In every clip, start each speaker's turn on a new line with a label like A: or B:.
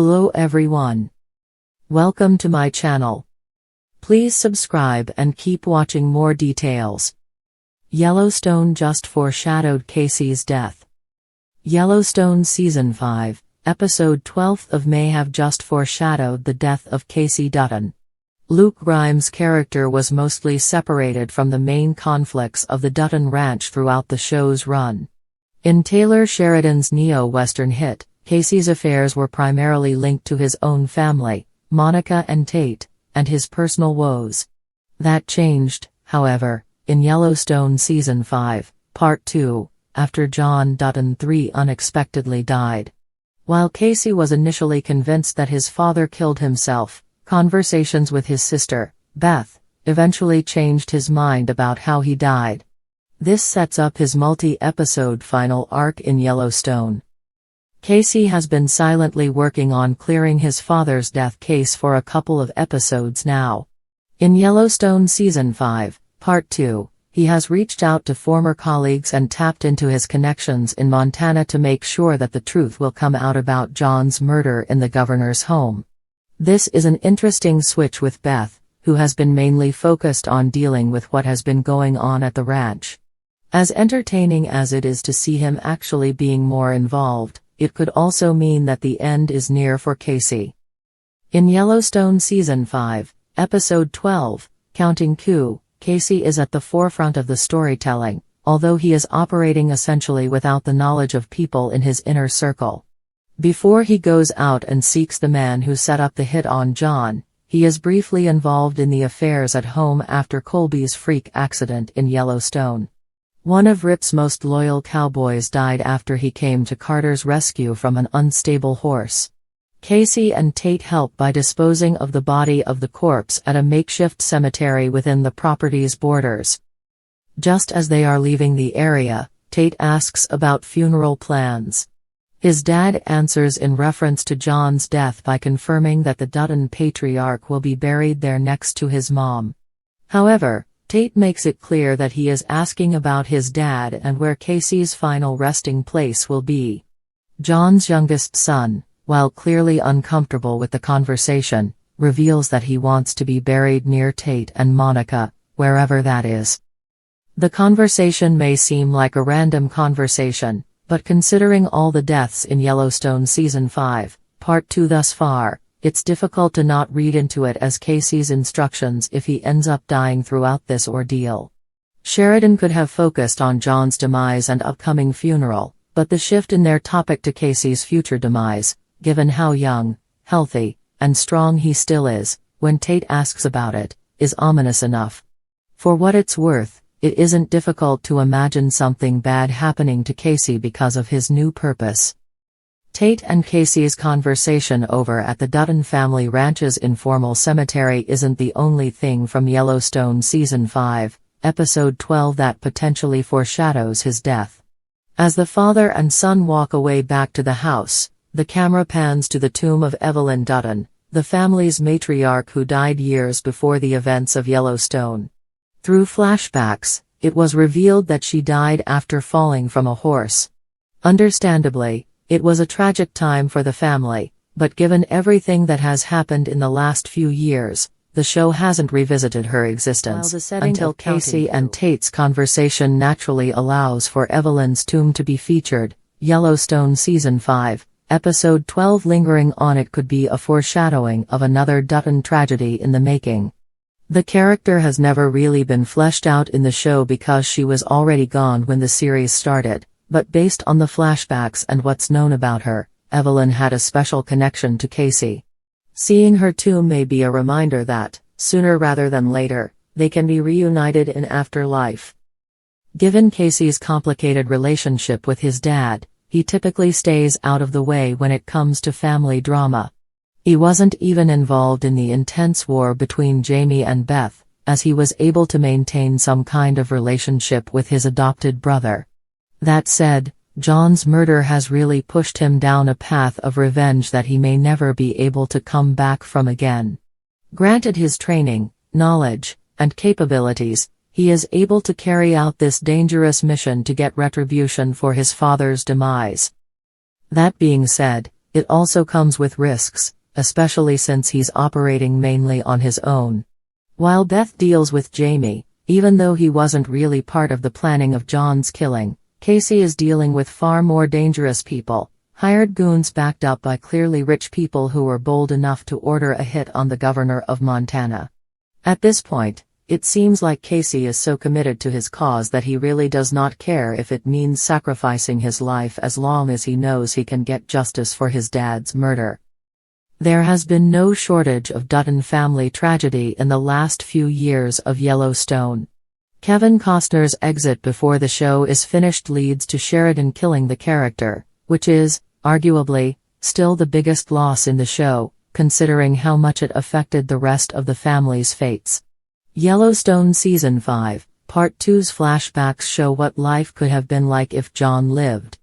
A: Hello everyone. Welcome to my channel. Please subscribe and keep watching more details. Yellowstone just foreshadowed Kayce's death. Yellowstone Season 5, Episode 12th of May have just foreshadowed the death of Kayce Dutton. Luke Grimes' character was mostly separated from the main conflicts of the Dutton Ranch throughout the show's run. In Taylor Sheridan's neo-Western hit, Kayce's affairs were primarily linked to his own family, Monica and Tate, and his personal woes. That changed, however, in Yellowstone Season 5, Part 2, after John Dutton III unexpectedly died. While Kayce was initially convinced that his father killed himself, conversations with his sister, Beth, eventually changed his mind about how he died. This sets up his multi-episode final arc in Yellowstone. Kayce has been silently working on clearing his father's death case for a couple of episodes now. In Yellowstone Season 5, Part 2, he has reached out to former colleagues and tapped into his connections in Montana to make sure that the truth will come out about John's murder in the governor's home. This is an interesting switch with Beth, who has been mainly focused on dealing with what has been going on at the ranch. As entertaining as it is to see him actually being more involved, it could also mean that the end is near for Kayce. In Yellowstone Season 5, Episode 12, Counting Coup, Kayce is at the forefront of the storytelling, although he is operating essentially without the knowledge of people in his inner circle. Before he goes out and seeks the man who set up the hit on John, he is briefly involved in the affairs at home after Colby's freak accident in Yellowstone. One of Rip's most loyal cowboys died after he came to Carter's rescue from an unstable horse. Kayce and Tate help by disposing of the body of the corpse at a makeshift cemetery within the property's borders. Just as they are leaving the area, Tate asks about funeral plans. His dad answers in reference to John's death by confirming that the Dutton patriarch will be buried there next to his mom. However, Tate makes it clear that he is asking about his dad and where Kayce's final resting place will be. John's youngest son, while clearly uncomfortable with the conversation, reveals that he wants to be buried near Tate and Monica, wherever that is. The conversation may seem like a random conversation, but considering all the deaths in Yellowstone Season 5, Part 2 thus far, it's difficult to not read into it as Kayce's instructions if he ends up dying throughout this ordeal. Sheridan could have focused on John's demise and upcoming funeral, but the shift in their topic to Kayce's future demise, given how young, healthy, and strong he still is, when Tate asks about it, is ominous enough. For what it's worth, it isn't difficult to imagine something bad happening to Kayce because of his new purpose. Tate and Kayce's conversation over at the Dutton family ranch's informal cemetery isn't the only thing from Yellowstone Season 5, Episode 12 that potentially foreshadows his death. As the father and son walk away back to the house, the camera pans to the tomb of Evelyn Dutton, the family's matriarch who died years before the events of Yellowstone. Through flashbacks, it was revealed that she died after falling from a horse. Understandably, it was a tragic time for the family, but given everything that has happened in the last few years, the show hasn't revisited her existence until Kayce and Tate's conversation naturally allows for Evelyn's tomb to be featured. Yellowstone Season 5, Episode 12 lingering on it could be a foreshadowing of another Dutton tragedy in the making. The character has never really been fleshed out in the show because she was already gone when the series started. But based on the flashbacks and what's known about her, Evelyn had a special connection to Kayce. Seeing her tomb may be a reminder that, sooner rather than later, they can be reunited in afterlife. Given Kayce's complicated relationship with his dad, he typically stays out of the way when it comes to family drama. He wasn't even involved in the intense war between Jamie and Beth, as he was able to maintain some kind of relationship with his adopted brother. That said, John's murder has really pushed him down a path of revenge that he may never be able to come back from again. Granted his training, knowledge, and capabilities, he is able to carry out this dangerous mission to get retribution for his father's demise. That being said, it also comes with risks, especially since he's operating mainly on his own. While Beth deals with Jamie, even though he wasn't really part of the planning of John's killing, Kayce is dealing with far more dangerous people, hired goons backed up by clearly rich people who were bold enough to order a hit on the governor of Montana. At this point, it seems like Kayce is so committed to his cause that he really does not care if it means sacrificing his life as long as he knows he can get justice for his dad's murder. There has been no shortage of Dutton family tragedy in the last few years of Yellowstone. Kevin Costner's exit before the show is finished leads to Sheridan killing the character, which is, arguably, still the biggest loss in the show, considering how much it affected the rest of the family's fates. Yellowstone Season 5, Part 2's flashbacks show what life could have been like if John lived.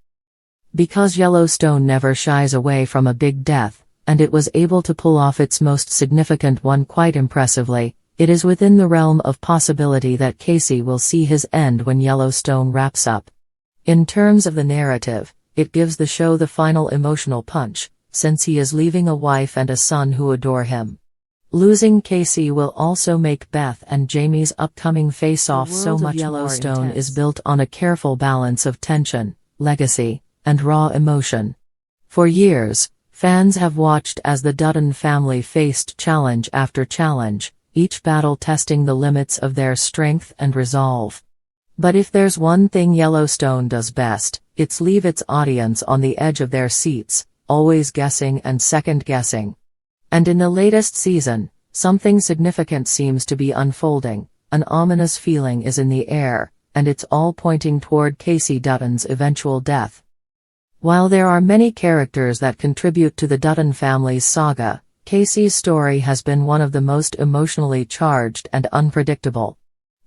A: Because Yellowstone never shies away from a big death, and it was able to pull off its most significant one quite impressively, it is within the realm of possibility that Kayce will see his end when Yellowstone wraps up. In terms of the narrative, it gives the show the final emotional punch, since he is leaving a wife and a son who adore him. Losing Kayce will also make Beth and Jamie's upcoming face-off so much Yellowstone more intense. Is built on a careful balance of tension, legacy, and raw emotion. For years, fans have watched as the Dutton family faced challenge after challenge, each battle testing the limits of their strength and resolve. But if there's one thing Yellowstone does best, it's leave its audience on the edge of their seats, always guessing and second-guessing. And in the latest season, something significant seems to be unfolding, an ominous feeling is in the air, and it's all pointing toward Kayce Dutton's eventual death. While there are many characters that contribute to the Dutton family's saga, Kayce's story has been one of the most emotionally charged and unpredictable.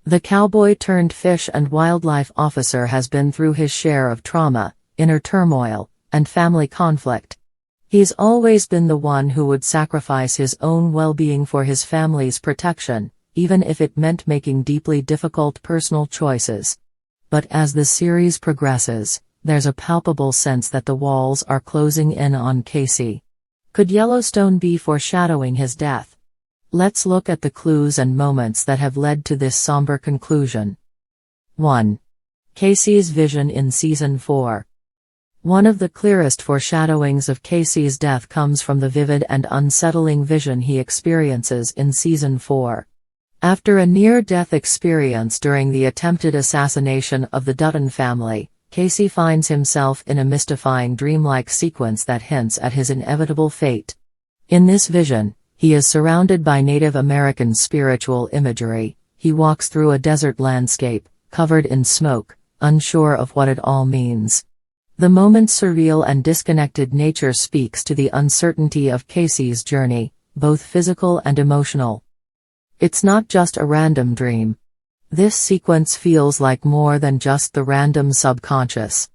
A: The cowboy-turned-fish and wildlife officer has been through his share of trauma, inner turmoil, and family conflict. He's always been the one who would sacrifice his own well-being for his family's protection, even if it meant making deeply difficult personal choices. But as the series progresses, there's a palpable sense that the walls are closing in on Kayce. Could Yellowstone be foreshadowing his death? Let's look at the clues and moments that have led to this somber conclusion. 1. Kayce's vision in Season 4. One of the clearest foreshadowings of Kayce's death comes from the vivid and unsettling vision he experiences in Season 4. After a near-death experience during the attempted assassination of the Dutton family, Kayce finds himself in a mystifying dreamlike sequence that hints at his inevitable fate. In this vision, he is surrounded by Native American spiritual imagery. He walks through a desert landscape, covered in smoke, unsure of what it all means. The moment's surreal and disconnected nature speaks to the uncertainty of Kayce's journey, both physical and emotional. It's not just a random dream. This sequence feels like more than just the random subconscious.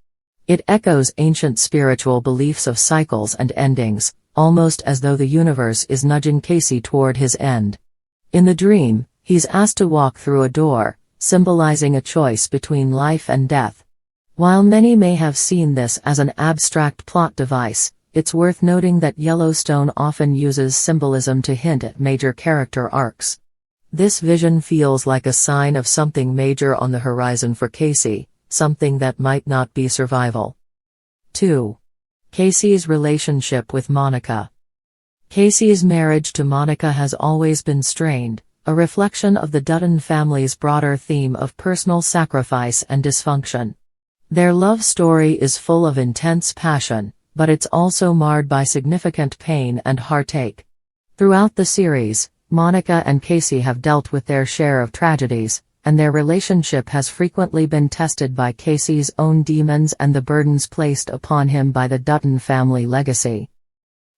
A: It echoes ancient spiritual beliefs of cycles and endings, almost as though the universe is nudging Kayce toward his end. In the dream, he's asked to walk through a door, symbolizing a choice between life and death. While many may have seen this as an abstract plot device, it's worth noting that Yellowstone often uses symbolism to hint at major character arcs. This vision feels like a sign of something major on the horizon for Kayce, something that might not be survival. 2. Kayce's relationship with Monica. Kayce's marriage to Monica has always been strained, a reflection of the Dutton family's broader theme of personal sacrifice and dysfunction. Their love story is full of intense passion, but it's also marred by significant pain and heartache. Throughout the series, Monica and Kayce have dealt with their share of tragedies, and their relationship has frequently been tested by Kayce's own demons and the burdens placed upon him by the Dutton family legacy.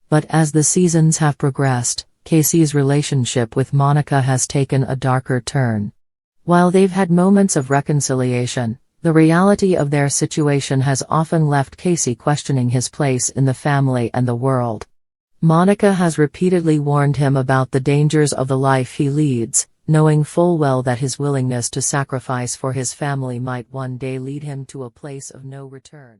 A: But as the seasons have progressed, Kayce's relationship with Monica has taken a darker turn. While they've had moments of reconciliation, the reality of their situation has often left Kayce questioning his place in the family and the world. Monica has repeatedly warned him about the dangers of the life he leads, knowing full well that his willingness to sacrifice for his family might one day lead him to a place of no return.